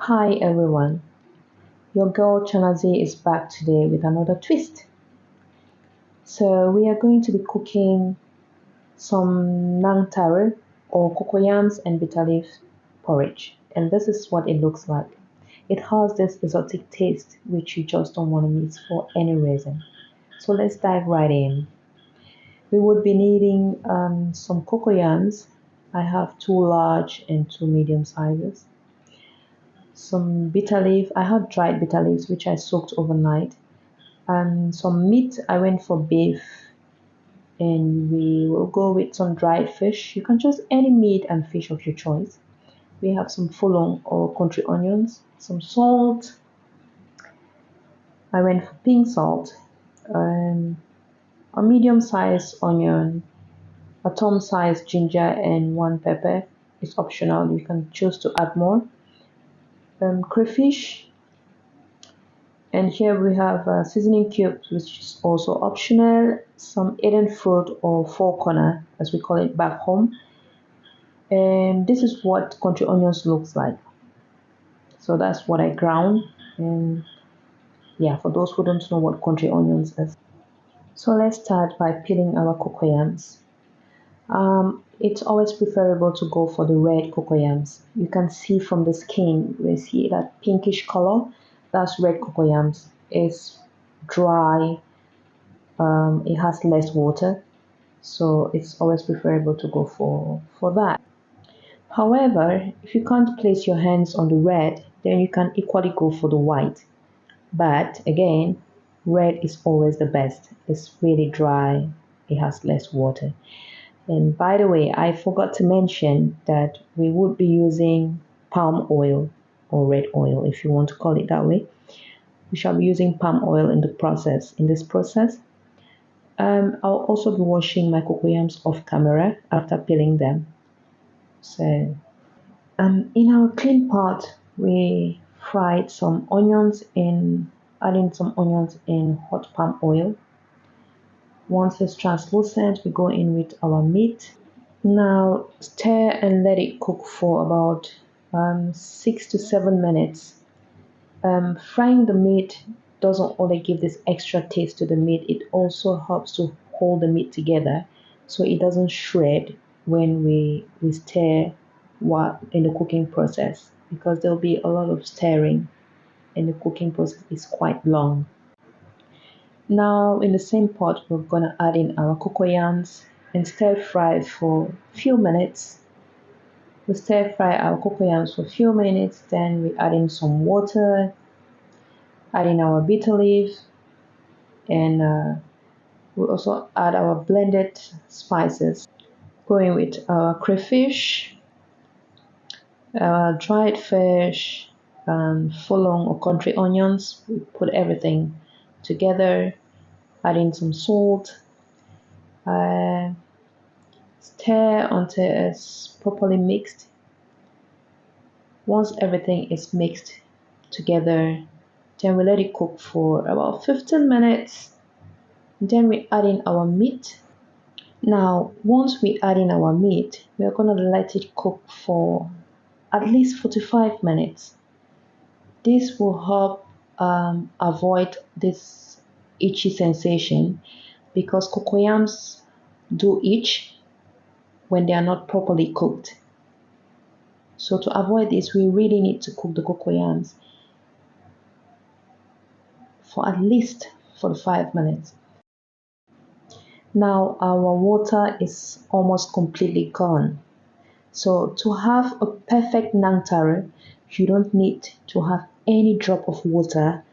Hi everyone, your girl Chanazi is back today with another twist. So we are going to be cooking some Nnang Tarreh or cocoyams and bitter leaf porridge, and this is what it looks like. It has this exotic taste which you just don't want to miss for any reason. So let's dive right in. We would be needing some cocoyams. I have two large and two medium sizes. Some bitter leaf. I have dried bitter leaves which I soaked overnight. Some meat. I went for beef, and we will go with some dried fish. You can choose any meat and fish of your choice. We have some fulong or country onions, some salt. I went for pink salt, um, a medium-sized onion, a thumb-sized ginger, and one pepper. It's optional. You can choose to add more. Crayfish, and here we have seasoning cubes, which is also optional, some Eden fruit or four corner, as we call it back home. And this is what country onions looks like. So that's what I ground. And yeah, for those who don't know what country onions is. So let's start by peeling our cocoyams. It's always preferable to go for the red cocoyams. You can see from the skin, we see that pinkish color. That's red cocoyams. It's dry, it has less water, so it's always preferable to go for that. However, if you can't place your hands on the red, then you can equally go for the white. But again, red is always the best. It's really dry, it has less water. And by the way, I forgot to mention that we would be using palm oil or red oil, if you want to call it that way. We shall be using palm oil in this process. I'll also be washing my cocoyams off camera after peeling them. So, in our clean pot, we fried some onions in, adding some onions in hot palm oil. Once it's translucent, we go in with our meat. Now stir and let it cook for about 6 to 7 minutes. Frying the meat doesn't only give this extra taste to the meat, it also helps to hold the meat together so it doesn't shred when we stir what in the cooking process, because there'll be a lot of stirring and the cooking process is quite long. Now in the same pot we're gonna add in our cocoyams and stir fry for a few minutes. We stir fry our cocoyams for a few minutes, then we add in some water, add in our bitter leaf, and we also add our blended spices, going with our crayfish, dried fish, fulong or country onions. We put everything together, add in some salt, uh, stir until it's properly mixed. Once everything is mixed together, then we let it cook for about 15 minutes. Then we add in our meat. Now, once we add in our meat, we are going to let it cook for at least 45 minutes. This will help avoid this itchy sensation, because cocoyams do itch when they are not properly cooked. So to avoid this, we really need to cook the cocoyams for at least 45 minutes. Now our water is almost completely gone. So to have a perfect Nnang Tarreh, you don't need to have any drop of water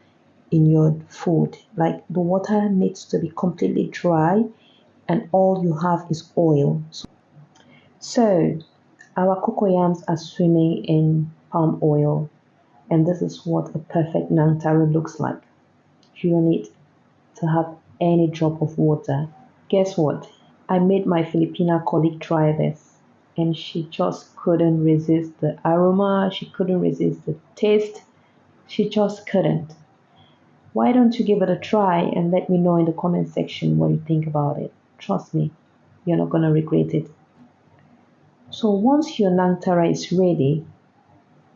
in your food. Like, the water needs to be completely dry and all you have is oil. So our cocoyams are swimming in palm oil, and this is what a perfect Nnang Tarreh looks like. You don't need to have any drop of water. Guess what? I made my Filipina colleague try this, and she just couldn't resist the aroma, she couldn't resist the taste, she just couldn't. Why don't you give it a try and let me know in the comment section what you think about it? Trust me, you're not gonna regret it. So once your Nnang Tarreh is ready,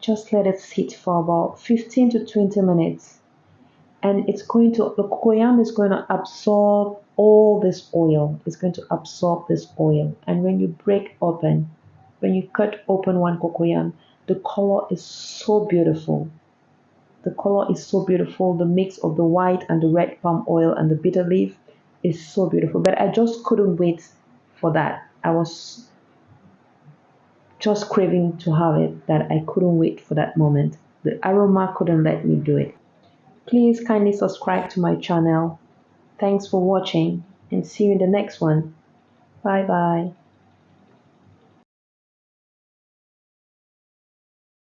Just let it sit for about 15 to 20 minutes. And the cocoyam is going to absorb all this oil. It's going to absorb this oil. And when you cut open one cocoyam, the color is so beautiful. The color is so beautiful. The mix of the white and the red palm oil and the bitter leaf is so beautiful. But I just couldn't wait for that. I was just craving to have it that I couldn't wait for that moment. The aroma couldn't let me do it. Please kindly subscribe to my channel. Thanks for watching and see you in the next one. Bye bye.